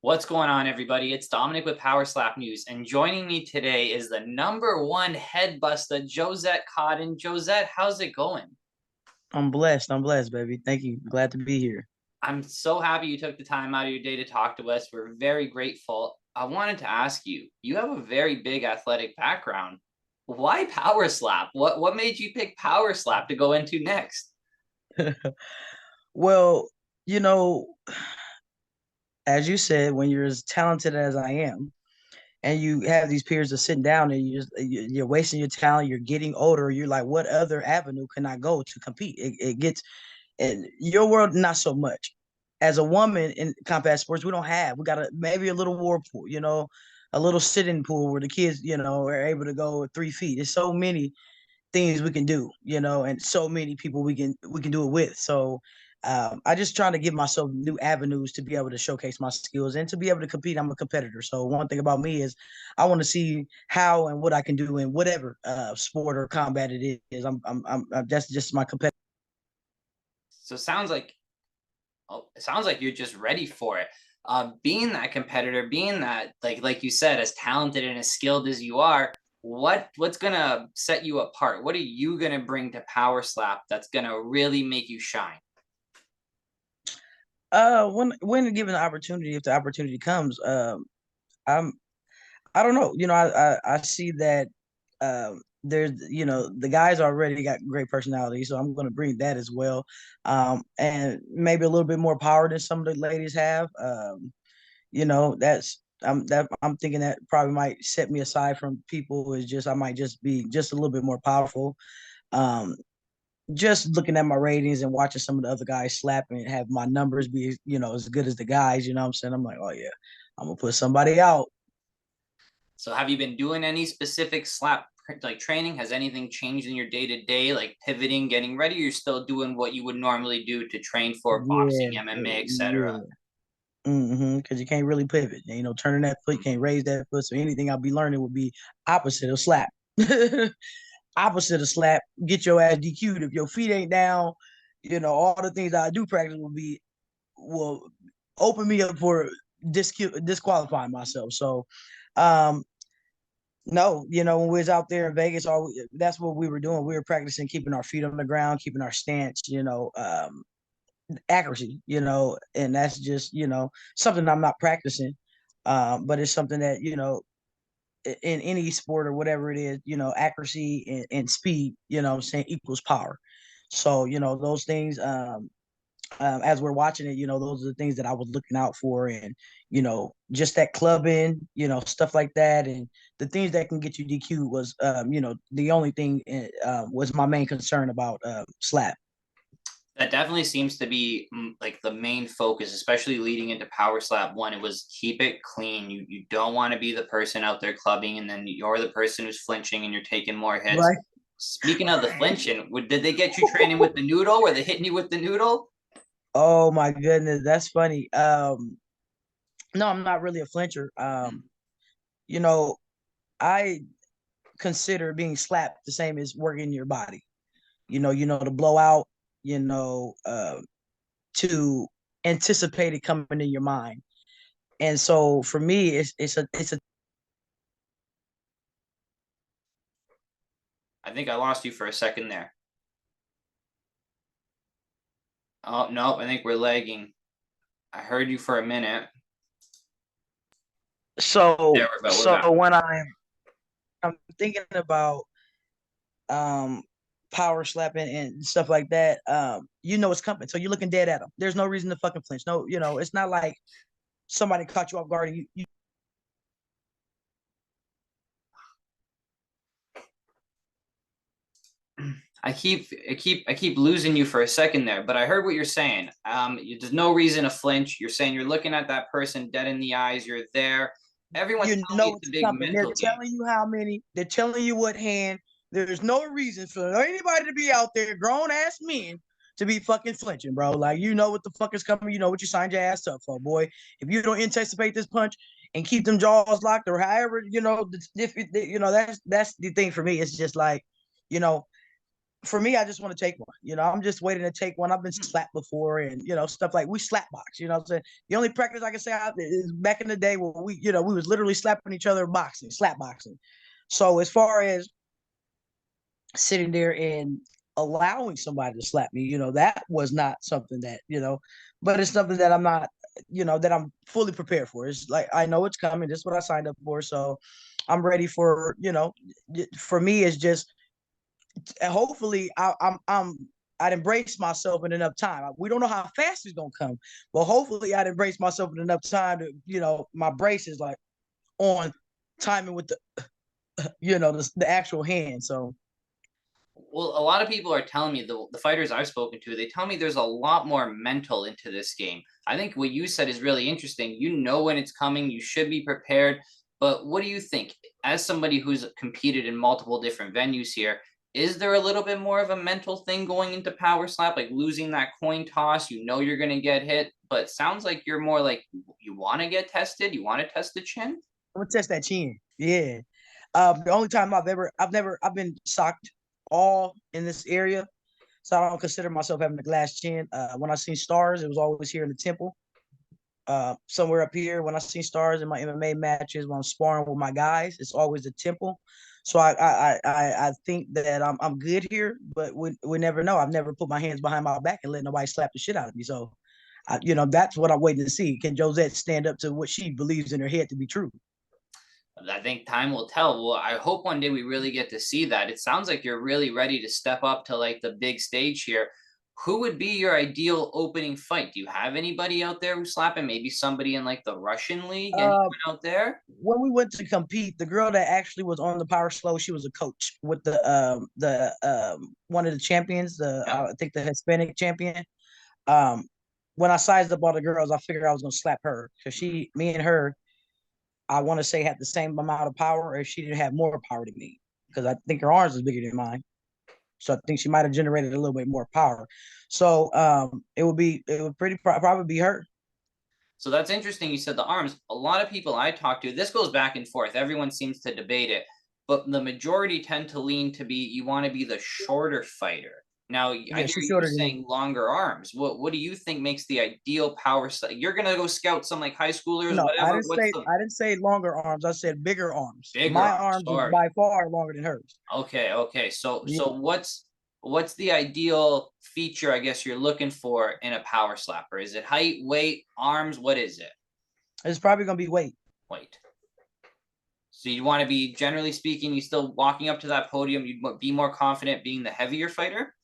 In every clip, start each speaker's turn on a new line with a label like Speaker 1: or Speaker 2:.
Speaker 1: What's going on, everybody? It's Dominic with PowerSlap News, and joining me today is the #1 head buster, Jozette Cotton. Jozette, how's it going?
Speaker 2: I'm blessed. I'm blessed, baby. Thank you. Glad to be here.
Speaker 1: I'm so happy you took the time out of your day to talk to us. We're very grateful. I wanted to ask you, you have a very big athletic background. Why PowerSlap? What made you pick PowerSlap to go into next?
Speaker 2: Well, you know, as you said, when you're as talented as I am, and you have these peers that sitting down and you're wasting your talent, you're getting older, you're like, what other avenue can I go to compete? It gets in your world, not so much. As a woman in combat sports, we got maybe a little whirlpool, a little sitting pool where the kids, are able to go 3 feet. There's so many things we can do, and so many people we can do it with. So I just trying to give myself new avenues to be able to showcase my skills and to be able to compete. I'm a competitor. So one thing about me is I want to see how and what I can do in whatever sport or combat it is. That's just my competitive.
Speaker 1: So it sounds like you're just ready for it. Being that competitor, being that like you said, as talented and as skilled as you are, what's gonna set you apart? What are you gonna bring to PowerSlap that's gonna really make you shine?
Speaker 2: When given the opportunity, if the opportunity comes, I'm I don't know. I see that there's the guys already got great personality, so I'm going to bring that as well, and maybe a little bit more power than some of the ladies have. That's I'm thinking that probably might set me aside from people. Is just I might just be just a little bit more powerful. Um, just looking at my ratings and watching some of the other guys slap and have my numbers be as good as the guys. You know what I'm saying? I'm like, oh yeah, I'm gonna put somebody out.
Speaker 1: So have you been doing any specific slap like training? Has anything changed in your day to day, like pivoting, getting ready? Or you're still doing what you would normally do to train for
Speaker 2: Yeah,
Speaker 1: boxing, MMA, etc.
Speaker 2: yeah. Because you can't really pivot. Turning that foot, you can't raise that foot. So anything I'll be learning would be opposite of slap. Opposite of slap, get your ass DQ'd. If your feet ain't down, all the things I do practice will open me up for disqualifying myself. So um no, when we was out there in Vegas, that's what we were doing. We were practicing keeping our feet on the ground, keeping our stance, accuracy, and that's just, something I'm not practicing. But it's something that, in any sport or whatever it is, accuracy and speed, I'm saying equals power. So, those things, as we're watching it, those are the things that I was looking out for, and just that clubbing, stuff like that, and the things that can get you DQ was, the only thing was my main concern about slap.
Speaker 1: That definitely seems to be like the main focus, especially leading into PowerSlap 1. It was keep it clean. You don't want to be the person out there clubbing and then you're the person who's flinching and you're taking more hits.
Speaker 2: Right.
Speaker 1: Speaking of the flinching, did they get you training with the noodle? Were they hitting you with the noodle?
Speaker 2: Oh my goodness, that's funny. No, I'm not really a flincher. You know, I consider being slapped the same as working your body. To blow out, to anticipate it coming in your mind. And so for me, it's a
Speaker 1: I think I lost you for a second there. Oh, no, I think we're lagging. I heard you for a minute.
Speaker 2: so
Speaker 1: There we go. We're back.
Speaker 2: so when I'm thinking about um power slapping and stuff like that, it's coming. So you're looking dead at them. There's no reason to fucking flinch. No, it's not like somebody caught you off guard and you
Speaker 1: I keep losing you for a second there, but I heard what you're saying. There's no reason to flinch. You're saying you're looking at that person dead in the eyes. You're there. Everyone's
Speaker 2: you
Speaker 1: telling you
Speaker 2: know
Speaker 1: it's
Speaker 2: it's
Speaker 1: a big
Speaker 2: coming. They're
Speaker 1: mental game.
Speaker 2: telling you how many, they're telling you what hand. There's no reason for anybody to be out there, grown ass men, to be fucking flinching, bro. Like, you know what the fuck is coming. You know what you signed your ass up for, boy. If you don't anticipate this punch and keep them jaws locked, or however, that's the thing for me. It's just like, you know, for me, I just want to take one. I'm just waiting to take one. I've been slapped before, and stuff like we slap box. What I'm saying? The only practice I can say is back in the day where we was literally slapping each other boxing, slap boxing. So as far as sitting there and allowing somebody to slap me, that was not something that, but it's something that I'm not, that I'm fully prepared for. It's like I know it's coming. This is what I signed up for. So I'm ready for, for me, it's just hopefully I'd embrace myself in enough time. We don't know how fast it's gonna come, but hopefully I'd embrace myself in enough time to, my brace is like on timing with the, the actual hand. So
Speaker 1: Well, a lot of people are telling me, the fighters I've spoken to, they tell me there's a lot more mental into this game. I think what you said is really interesting. You know when it's coming, you should be prepared. But what do you think? As somebody who's competed in multiple different venues here, is there a little bit more of a mental thing going into PowerSlap, like losing that coin toss? You know you're going to get hit, but sounds like you're more like you want to get tested. You want to test the chin.
Speaker 2: I'm gonna test that chin. Yeah. The only time I've been socked all in this area, so I don't consider myself having a glass chin. When I seen stars, it was always here in the temple. Somewhere up here, when I seen stars in my MMA matches, when I'm sparring with my guys, it's always the temple. So I think that I'm good here, but we never know. I've never put my hands behind my back and let nobody slap the shit out of me. So, that's what I'm waiting to see. Can Jozette stand up to what she believes in her head to be true?
Speaker 1: I think time will tell. Well, I hope one day we really get to see that. It sounds like you're really ready to step up to like the big stage here. Who would be your ideal opening fight? Do you have anybody out there who's slapping? Maybe somebody in like the Russian league? Anyone
Speaker 2: Uh,
Speaker 1: out there?
Speaker 2: when we went to compete, the girl that actually was on the power slow, she was a coach with the one of the champions,
Speaker 1: Yeah.
Speaker 2: I think the Hispanic champion. Um, when I sized up all the girls, I figured I was gonna slap her because me and her, I want to say had the same amount of power, or if she didn't have more power than me, because I think her arms is bigger than mine. So I think she might have generated a little bit more power. So it would probably be her.
Speaker 1: So that's interesting. You said the arms. A lot of people I talk to, this goes back and forth. Everyone seems to debate it, but the majority tend to lean to be you want to be the shorter fighter. Now, I
Speaker 2: Yeah,
Speaker 1: hear
Speaker 2: she's
Speaker 1: you
Speaker 2: shorter than me.
Speaker 1: saying longer arms. What do you think makes the ideal power? You're gonna go scout some like high schoolers,
Speaker 2: No,
Speaker 1: whatever. What's the
Speaker 2: I didn't say longer arms. I said bigger arms.
Speaker 1: bigger
Speaker 2: My
Speaker 1: arms?
Speaker 2: arms is
Speaker 1: Sorry.
Speaker 2: by far longer than hers.
Speaker 1: Okay, okay.
Speaker 2: Yeah,
Speaker 1: So what's the ideal feature I guess you're looking for in a power slapper? Is it height, weight, arms? What is it?
Speaker 2: it's probably gonna be weight.
Speaker 1: Weight. So you want to be, generally speaking, you still walking up to that podium, you'd be more confident being the heavier fighter?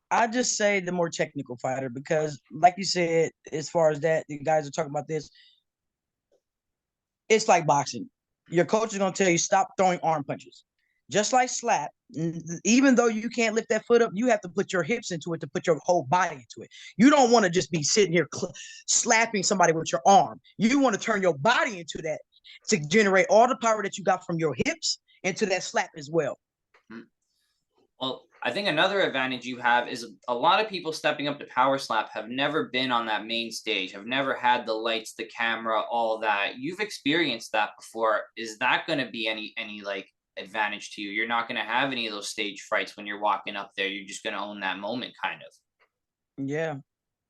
Speaker 2: I just say the more technical fighter because, like you said, as far as that, the guys are talking about this. It's like boxing. Your coach is gonna tell you stop throwing arm punches. Just like slap, even though you can't lift that foot up, you have to put your hips into it to put your whole body into it. You don't want to just be sitting here slapping somebody with your arm. You want to turn your body into that to generate all the power that you got from your hips into that slap as well.
Speaker 1: Well, I think another advantage you have is a lot of people stepping up to power slap have never been on that main stage, have never had the lights, the camera, all that. You've experienced that before. Is that going to be any like advantage to you? You're not going to have any of those stage frights when you're walking up there. You're just going to own that moment, kind of.
Speaker 2: Yeah,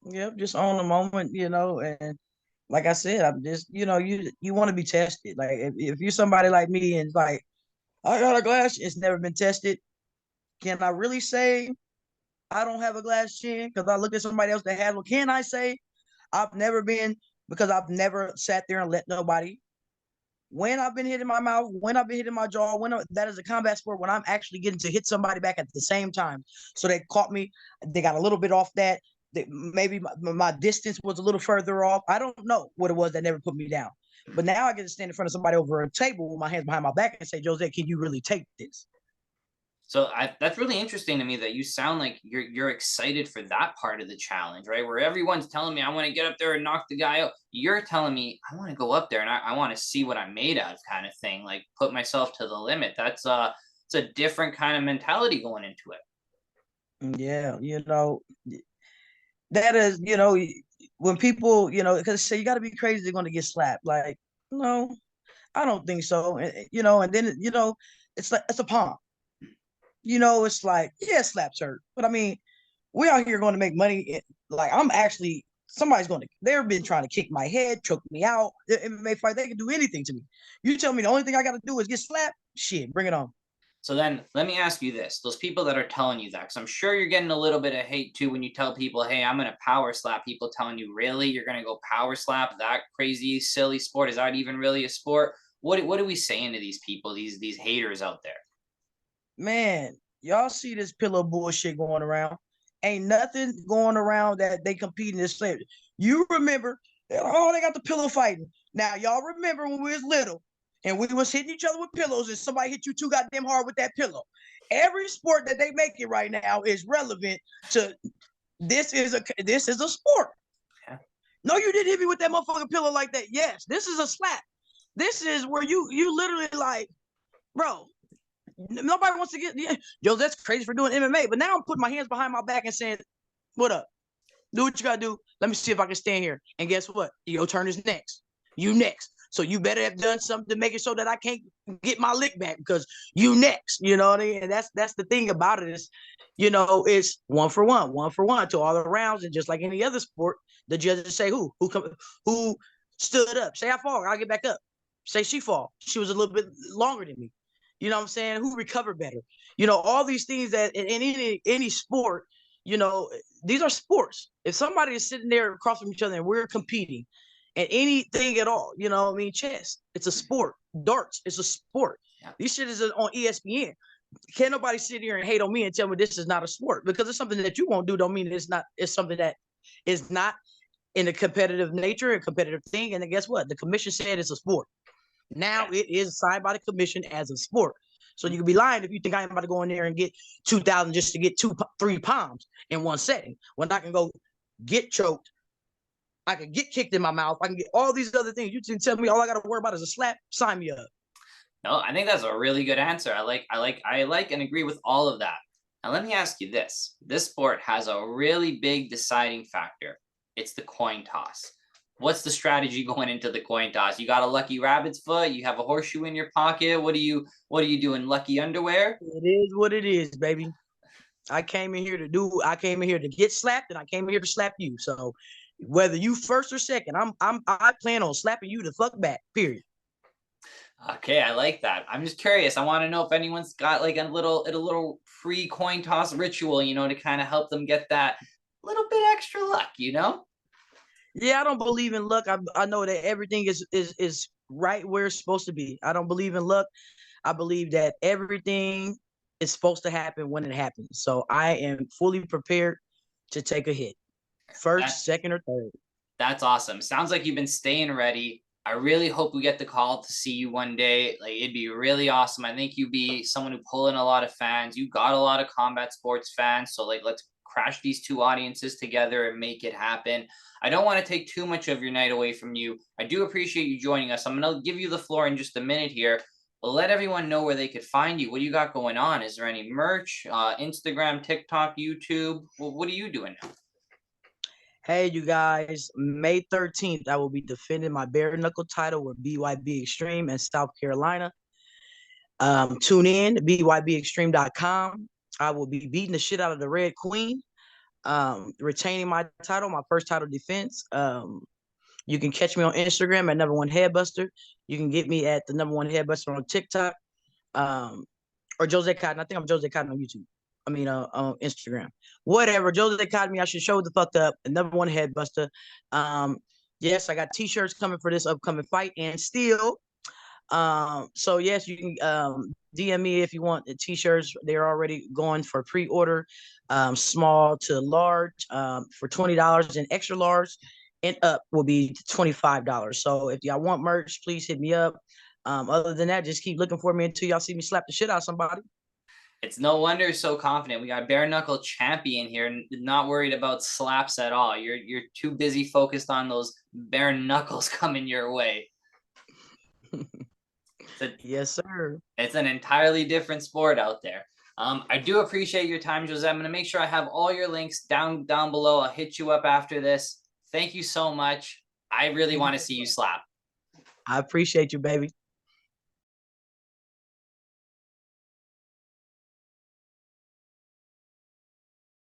Speaker 2: yep, just own the moment, and like I said, I'm just, you want to be tested. Like if you're somebody like me and like I got a glass, it's never been tested. Can I really say I don't have a glass chin because I look at somebody else that has one? Can I say I've never been because I've never sat there and let nobody. When I've been hitting my mouth, when I've been hitting my jaw, that is a combat sport when I'm actually getting to hit somebody back at the same time. So they caught me, they got a little bit off that. Maybe my distance was a little further off. I don't know what it was that never put me down. But now I get to stand in front of somebody over a table with my hands behind my back and say, Jozette, can you really take this?
Speaker 1: So that's really interesting to me that you sound like you're excited for that part of the challenge, right? Where everyone's telling me I want to get up there and knock the guy out. You're telling me I want to go up there and I want to see what I'm made of, kind of thing. Like put myself to the limit. It's a different kind of mentality going into it.
Speaker 2: Yeah, that is, when people, because say you got to be crazy, they're going to get slapped. Like, no, I don't think so. And then, it's like, it's a palm. you know, it's like, yeah, slaps hurt. But I mean, we out here going to make money. Like, I'm actually, somebody's going to, they've been trying to kick my head, choke me out. The MMA fight, they can do anything to me. You tell me the only thing I got to do is get slapped? Shit, bring it on.
Speaker 1: So then let me ask you this, those people that are telling you that, because I'm sure you're getting a little bit of hate too when you tell people, hey, I'm going to power slap, people telling you, really? You're going to go power slap that crazy, silly sport? Is that even really a sport? What are we saying to these people, these haters out there?
Speaker 2: Man, y'all see this pillow bullshit going around. Ain't nothing going around that they compete in this slave. You remember, oh, they got the pillow fighting. Now, y'all remember when we was little and we was hitting each other with pillows and somebody hit you too goddamn hard with that pillow. Every sport that they make it right now is relevant to this is a sport.
Speaker 1: Yeah.
Speaker 2: No, you didn't hit me with that motherfucking pillow like that. Yes, this is a slap. This is where you literally like, bro, nobody wants to get, yeah, yo, that's crazy for doing MMA. But now I'm putting my hands behind my back and saying, what up? Do what you gotta do. Let me see if I can stand here. And guess what? Your turn is next. You next. So you better have done something to make it so that I can't get my lick back because you next. You know what I mean? And that's the thing about it is, you know, it's one for one to all the rounds. And just like any other sport, the judges say who stood up. Say I fall, I'll get back up. Say she fall. She was a little bit longer than me. You know what I'm saying? Who recovered better? You know, all these things that in any sport, you know, these are sports. If somebody is sitting there across from each other and we're competing at anything at all, you know, I mean, chess, it's a sport. Darts, it's a sport. Yeah. These shit is on ESPN. Can't nobody sit here and hate on me and tell me this is not a sport because it's something that you won't do. Don't mean it's not. It's something that is not in a competitive nature, a competitive thing. And then guess what? The commission said it's a sport. Now it is signed by the commission as a sport. So you could be lying if you think I'm about to go in there and get 2,000 just to get 3 palms in one setting. When I can go get choked, I can get kicked in my mouth, I can get all these other things. You can tell me all I got to worry about is a slap. Sign me up.
Speaker 1: No, I think that's a really good answer. I like and agree with all of that. Now let me ask you this. This sport has a really big deciding factor. It's the coin toss. What's the strategy going into the coin toss? You got a lucky rabbit's foot, you have a horseshoe in your pocket. What are you doing? Lucky underwear?
Speaker 2: It is what it is, baby. I came in here to get slapped, and I came in here to slap you. So whether you first or second, I plan on slapping you the fuck back, period.
Speaker 1: Okay, I like that. I'm just curious. I want to know if anyone's got like a little pre-coin toss ritual, you know, to kind of help them get that little bit extra luck, you know?
Speaker 2: Yeah, I don't believe in luck. I know that everything is right where it's supposed to be. I don't believe in luck. I believe that everything is supposed to happen when it happens. So I am fully prepared to take a hit. First, second, or third.
Speaker 1: That's awesome. Sounds like you've been staying ready. I really hope we get the call to see you one day. Like, it'd be really awesome. I think you'd be someone who pull in a lot of fans. You got a lot of combat sports fans. So like, let's crash these two audiences together and make it happen. I don't want to take too much of your night away from you. I do appreciate you joining us. I'm going to give you the floor in just a minute here, but let everyone know where they could find you. What do you got going on? Is there any merch, Instagram, TikTok, YouTube? Well, what are you doing now?
Speaker 2: Hey, you guys, May 13th, I will be defending my bare knuckle title with BYB Extreme in South Carolina. Tune in, bybextreme.com. I will be beating the shit out of the Red Queen, retaining my title, my first title defense. You can catch me on Instagram at #1 Headbuster. You can get me at the #1 Headbuster on TikTok, or Jozette Cotton. I think I'm Jozette Cotton on YouTube. I mean, on Instagram. Whatever. Jozette Cotton me. I should show the fuck up. The #1 Headbuster. Yes, I got t-shirts coming for this upcoming fight and still. So yes, you can DM me if you want the t-shirts. They're already going for pre-order, small to large, for $20, and extra large and up will be $25. So if y'all want merch, please hit me up. Other than that, just keep looking for me until y'all see me slap the shit out of somebody.
Speaker 1: It's no wonder you're so confident. We got bare knuckle champion here, not worried about slaps at all. You're too busy focused on those bare knuckles coming your way.
Speaker 2: Yes, sir.
Speaker 1: It's an entirely different sport out there. I do appreciate your time, Jozette. I'm going to make sure I have all your links down below. I'll hit you up after this. Thank you so much. I really want to see you slap.
Speaker 2: I appreciate you, baby.